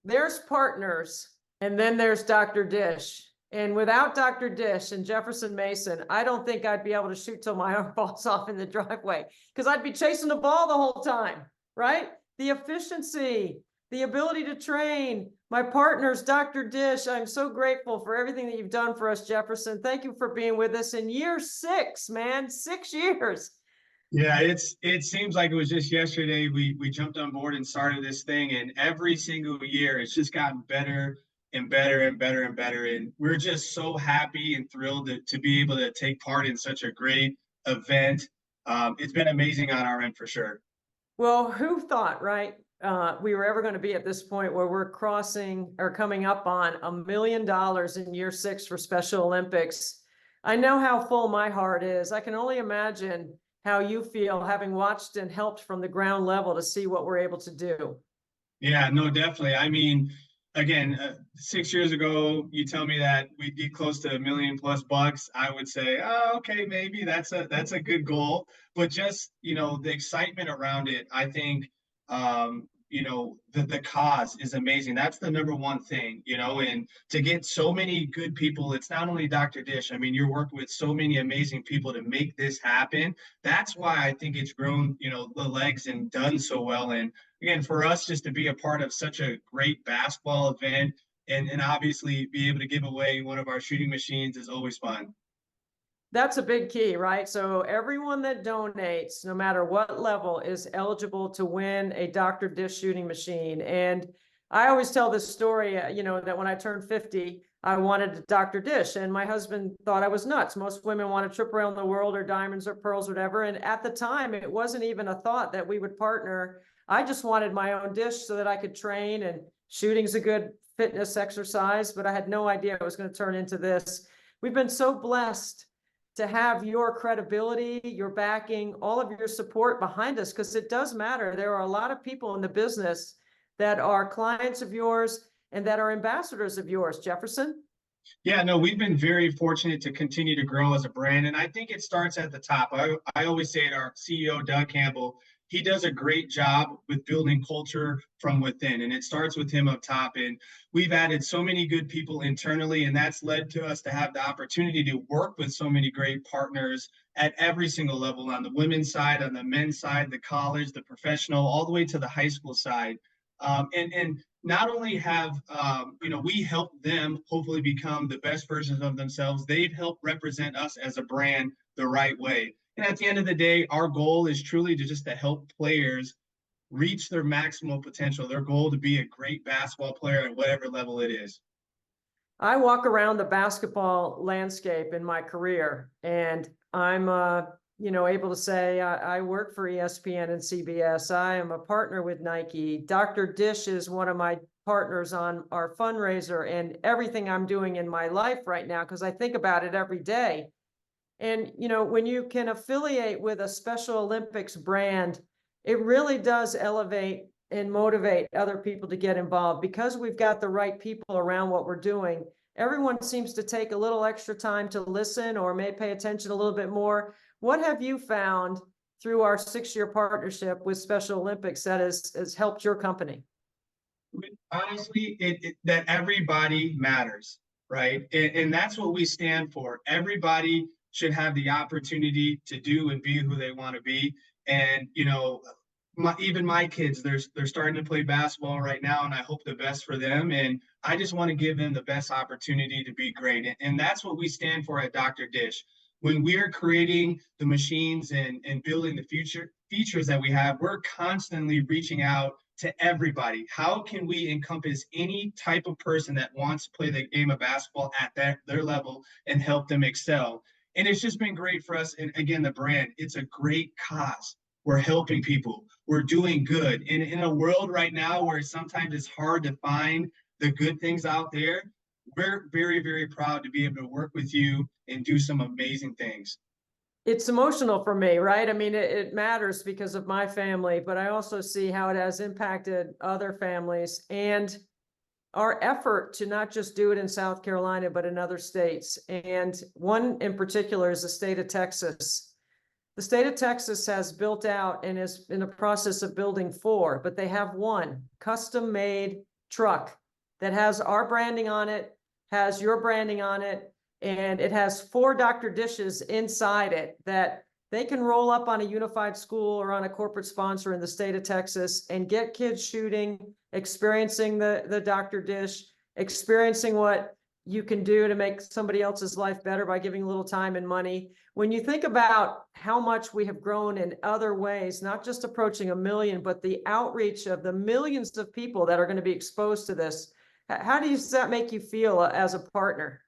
there's partners, and then there's Dr. Dish. And without Dr. Dish and Jefferson Mason, I don't think I'd be able to shoot till my arm falls off in the driveway, because I'd be chasing the ball the whole time, right? The efficiency, the ability to train, my partners, Dr. Dish. I'm so grateful for everything that you've done for us, Jefferson. Thank you for being with us in year 6, man, 6 years. Yeah, it seems like it was just yesterday we jumped on board and started this thing, and every single year it's just gotten better and better and better and better. And we're just so happy and thrilled to be able to take part in such a great event. It's been amazing on our end for sure. Well, who thought, right? We were ever going to be at this point where we're crossing or coming up on $1 million in year 6 for Special Olympics. I know how full my heart is. I can only imagine how you feel having watched and helped from the ground level to see what we're able to do. Yeah, no, definitely. I mean, again, 6 years ago, you tell me that we'd get close to $1 million+ bucks. I would say, oh, okay, maybe that's a good goal. But just the excitement around it, I think, the cause is amazing. That's the number one thing, and to get so many good people. It's not only Dr. Dish. I mean, you're working with so many amazing people to make this happen. That's why I think it's grown, the legs and done so well. And again, for us just to be a part of such a great basketball event and obviously be able to give away one of our shooting machines is always fun. That's a big key, right? So everyone that donates, no matter what level, is eligible to win a Dr. Dish shooting machine. And I always tell this story, that when I turned 50, I wanted a Dr. Dish, and my husband thought I was nuts. Most women want to trip around the world or diamonds or pearls or whatever. And at the time, it wasn't even a thought that we would partner. I just wanted my own dish so that I could train, and shooting's a good fitness exercise, but I had no idea it was going to turn into this. We've been so blessed to have your credibility, your backing, all of your support behind us, because it does matter. There are a lot of people in the business that are clients of yours and that are ambassadors of yours, Jefferson. Yeah, no, we've been very fortunate to continue to grow as a brand. And I think it starts at the top. I always say it, our CEO, Doug Campbell, he does a great job with building culture from within. And it starts with him up top. And we've added so many good people internally, and that's led to us to have the opportunity to work with so many great partners at every single level, on the women's side, on the men's side, the college, the professional, all the way to the high school side. And not only have we helped them hopefully become the best versions of themselves, they've helped represent us as a brand the right way. And at the end of the day, our goal is truly to help players reach their maximal potential, their goal to be a great basketball player at whatever level it is. I walk around the basketball landscape in my career, and I'm able to say I work for ESPN and CBS. I am a partner with Nike. Dr. Dish is one of my partners on our fundraiser and everything I'm doing in my life right now, because I think about it every day. And, when you can affiliate with a Special Olympics brand, it really does elevate and motivate other people to get involved, because we've got the right people around what we're doing. Everyone seems to take a little extra time to listen or may pay attention a little bit more. What have you found through our 6-year partnership with Special Olympics that has helped your company? Honestly, that everybody matters, right? And that's what we stand for. Everybody should have the opportunity to do and be who they want to be. And even my kids, they're starting to play basketball right now, and I hope the best for them. And I just want to give them the best opportunity to be great. And that's what we stand for at Dr. Dish. When we're creating the machines and building the features that we have, we're constantly reaching out to everybody. How can we encompass any type of person that wants to play the game of basketball at their level and help them excel? And it's just been great for us. And again, the brand, it's a great cause. We're helping people. We're doing good. And in a world right now where sometimes it's hard to find the good things out there, we're very, very proud to be able to work with you and do some amazing things. It's emotional for me, right? I mean, it matters because of my family, but I also see how it has impacted other families, and our effort to not just do it in South Carolina, but in other states. And one in particular is the state of Texas. The state of Texas has built out and is in the process of building 4, but they have one custom-made truck that has our branding on it, has your branding on it, and it has 4 Dr. Dishes inside it that they can roll up on a unified school or on a corporate sponsor in the state of Texas and get kids shooting, experiencing the Dr. Dish, experiencing what you can do to make somebody else's life better by giving a little time and money. When you think about how much we have grown in other ways, not just approaching 1 million, but the outreach of the millions of people that are going to be exposed to this, how does that make you feel as a partner?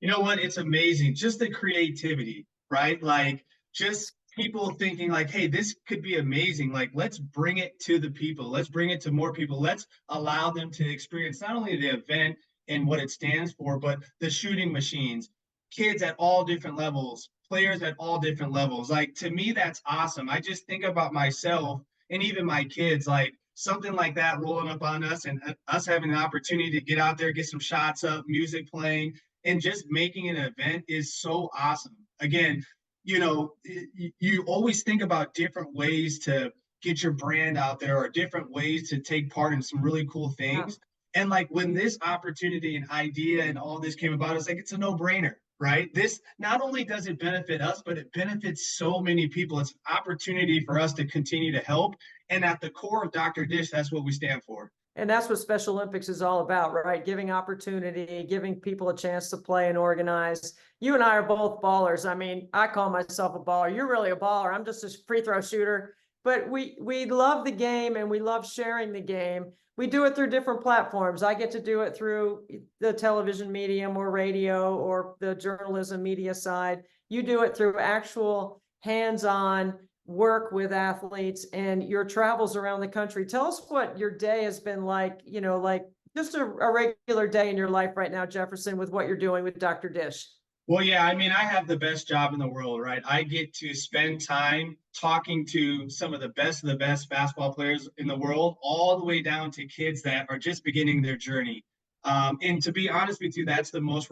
You know what? It's amazing. Just the creativity, right? Like just people thinking like, hey, this could be amazing. Like, let's bring it to the people. Let's bring it to more people. Let's allow them to experience not only the event and what it stands for, but the shooting machines, kids at all different levels, players at all different levels. Like to me, that's awesome. I just think about myself and even my kids, like something like that rolling up on us and us having the opportunity to get out there, get some shots up, music playing, and just making an event is so awesome. Again, you always think about different ways to get your brand out there or different ways to take part in some really cool things. And like when this opportunity and idea and all this came about, it's like it's a no-brainer, right? This not only does it benefit us, but it benefits so many people. It's an opportunity for us to continue to help. And at the core of Dr. Dish, that's what we stand for. And that's what Special Olympics is all about, right? Giving opportunity, giving people a chance to play and organize. You and I are both ballers. I mean, I call myself a baller. You're really a baller. I'm just a free throw shooter. But we love the game and we love sharing the game. We do it through different platforms. I get to do it through the television medium or radio or the journalism media side. You do it through actual hands-on work with athletes and your travels around the country. Tell us what your day has been like, like just a regular day in your life right now, Jefferson, with what you're doing with Dr. Dish. Well, yeah, I mean, I have the best job in the world, right? I get to spend time talking to some of the best basketball players in the world, all the way down to kids that are just beginning their journey. And to be honest with you, that's the most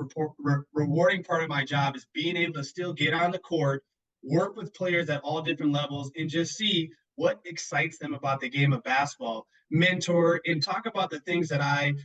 rewarding part of my job is being able to still get on the court, work with players at all different levels, and just see what excites them about the game of basketball, mentor, and talk about the things that I've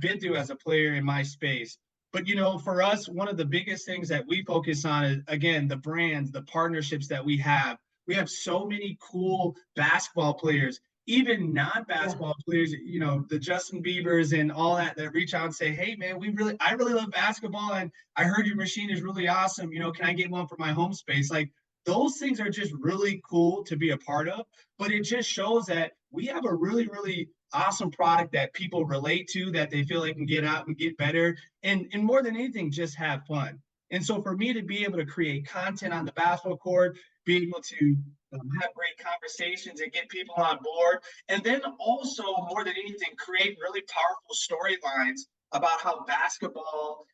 been through as a player in my space. But for us, one of the biggest things that we focus on is again the brands, the partnerships that we have. We have so many cool basketball players, even non-basketball players, the Justin Biebers and all that reach out and say, hey man, I really love basketball and I heard your machine is really awesome. Can I get one for my home space? Like those things are just really cool to be a part of, but it just shows that we have a really, really awesome product that people relate to, that they feel they can get out and get better. And more than anything, just have fun. And so for me to be able to create content on the basketball court, be able to have great conversations and get people on board, and then also more than anything, create really powerful storylines about how basketball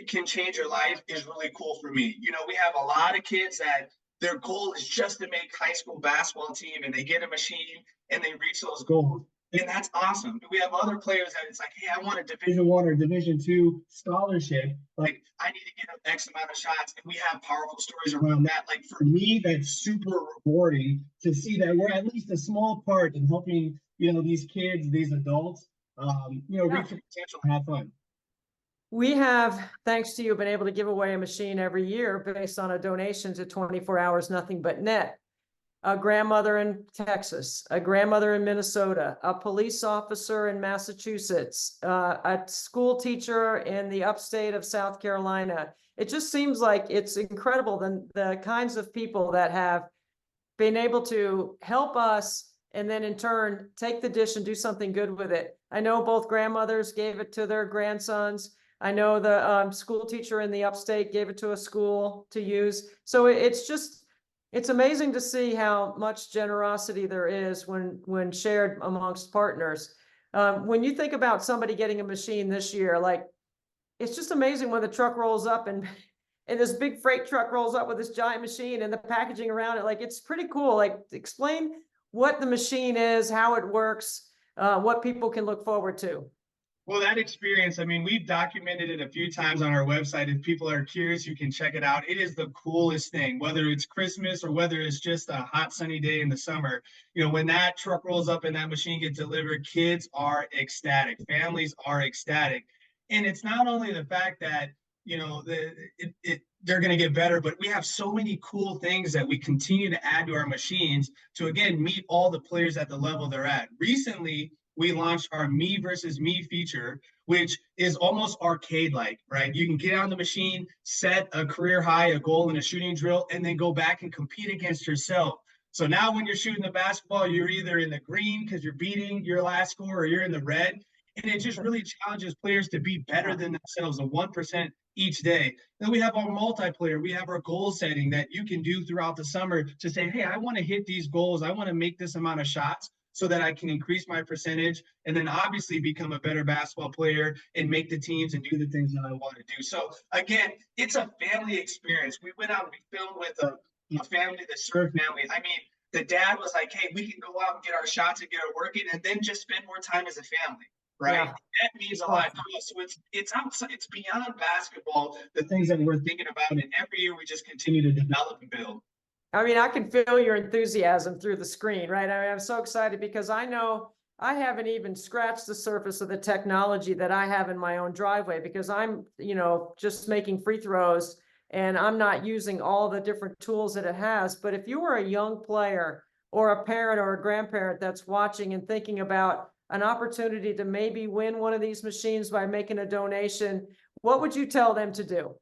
can change your life is really cool for me. We have a lot of kids that their goal is just to make high school basketball team and they get a machine and they reach those goals. And that's awesome. We have other players that it's like, hey, I want a Division I or Division II scholarship. Like, I need to get up X amount of shots. And we have powerful stories around that. Like, for me, that's super rewarding to see that we're at least a small part in helping, these kids, these adults, reach their potential and have fun. We have, thanks to you, been able to give away a machine every year based on a donation to 24 Hours Nothing But Net. A grandmother in Texas, a grandmother in Minnesota, a police officer in Massachusetts, a school teacher in the upstate of South Carolina. It just seems like it's incredible the kinds of people that have been able to help us and then in turn take the dish and do something good with it. I know both grandmothers gave it to their grandsons. I know the school teacher in the upstate gave it to a school to use. So it's amazing to see how much generosity there is when shared amongst partners. When you think about somebody getting a machine this year, like it's just amazing when the truck rolls up and this big freight truck rolls up with this giant machine and the packaging around it. Like it's pretty cool. Like explain what the machine is, how it works, what people can look forward to. Well, that experience, I mean, we've documented it a few times on our website. If people are curious, you can check it out. It is the coolest thing, whether it's Christmas or whether it's just a hot, sunny day in the summer. You know, when that truck rolls up and that machine gets delivered, kids are ecstatic, families are ecstatic. And it's not only the fact that, you know, they're going to get better, but we have so many cool things that we continue to add to our machines to, again, meet all the players at the level they're at. Recently, we launched our me versus me feature, which is almost arcade-like, right? You can get on the machine, set a career high, a goal in a shooting drill, and then go back and compete against yourself. So now when you're shooting the basketball, you're either in the green because you're beating your last score, or you're in the red. And it just really challenges players to be better than themselves, a 1% each day. Then we have our multiplayer. We have our goal setting that you can do throughout the summer to say, hey, I want to hit these goals. I want to make this amount of shots so that I can increase my percentage and then obviously become a better basketball player and make the teams and do the things that I want to do. So again, it's a family experience. We went out and we filmed with a family, the Surf family. I mean, the dad was like, hey, we can go out and get our shots and get our work in and then just spend more time as a family. Right. Yeah. That means a lot to us. So it's outside, it's beyond basketball, the things that we're thinking about. And every year we just continue to develop and build. I mean, I can feel your enthusiasm through the screen, right? I mean, I'm so excited because I know I haven't even scratched the surface of the technology that I have in my own driveway because I'm, you know, just making free throws and I'm not using all the different tools that it has. But if you were a young player or a parent or a grandparent that's watching and thinking about an opportunity to maybe win one of these machines by making a donation, what would you tell them to do?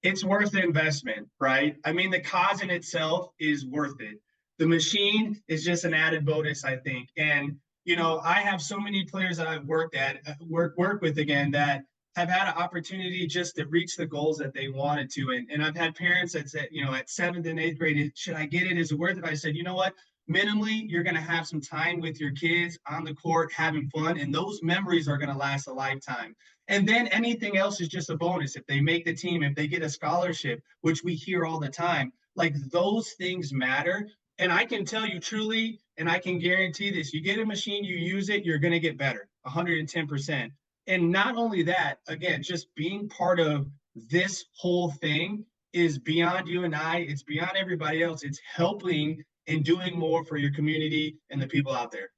It's worth the investment, right? I mean, the cause in itself is worth it. The machine is just an added bonus, I think. And, you know, I have so many players that I've worked with again that have had an opportunity just to reach the goals that they wanted to. And I've had parents that said, you know, at 7th and 8th grade, should I get it? Is it worth it? I said, you know what? Minimally, you're going to have some time with your kids on the court having fun, and those memories are going to last a lifetime. And then anything else is just a bonus. If they make the team, if they get a scholarship, which we hear all the time, like those things matter. And I can tell you truly, and I can guarantee this, you get a machine, you use it, you're going to get better, 110%. And not only that, again, just being part of this whole thing is beyond you and I, it's beyond everybody else. It's helping and doing more for your community and the people out there.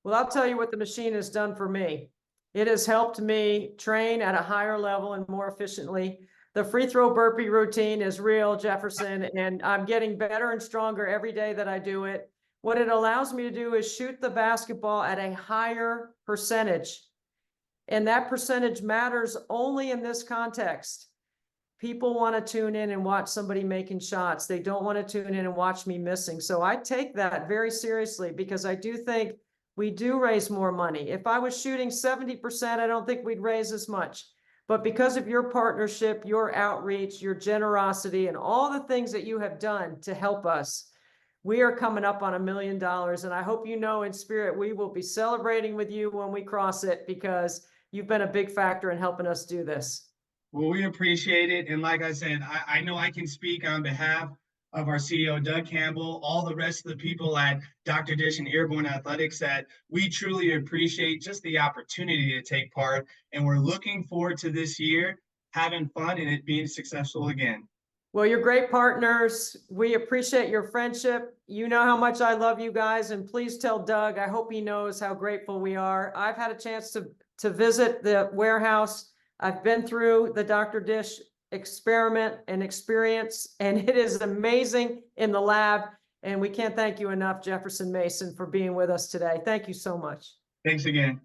Well, I'll tell you what the machine has done for me. It has helped me train at a higher level and more efficiently. The free throw burpee routine is real, Jefferson, and I'm getting better and stronger every day that I do it. What it allows me to do is shoot the basketball at a higher percentage. And that percentage matters only in this context. People want to tune in and watch somebody making shots. They don't want to tune in and watch me missing. So I take that very seriously because I do think we do raise more money. If I was shooting 70%, I don't think we'd raise as much. But because of your partnership, your outreach, your generosity, and all the things that you have done to help us, we are coming up on $1 million. And I hope you know in spirit, we will be celebrating with you when we cross it because you've been a big factor in helping us do this. Well, we appreciate it. And like I said, I know I can speak on behalf of our CEO, Doug Campbell, all the rest of the people at Dr. Dish and Airborne Athletics that we truly appreciate just the opportunity to take part. And we're looking forward to this year, having fun and it being successful again. Well, you're great partners. We appreciate your friendship. You know how much I love you guys. And please tell Doug, I hope he knows how grateful we are. I've had a chance to visit the warehouse. I've been through the Dr. Dish experiment and experience, and it is amazing in the lab. And we can't thank you enough, Jefferson Mason, for being with us today. Thank you so much. Thanks again.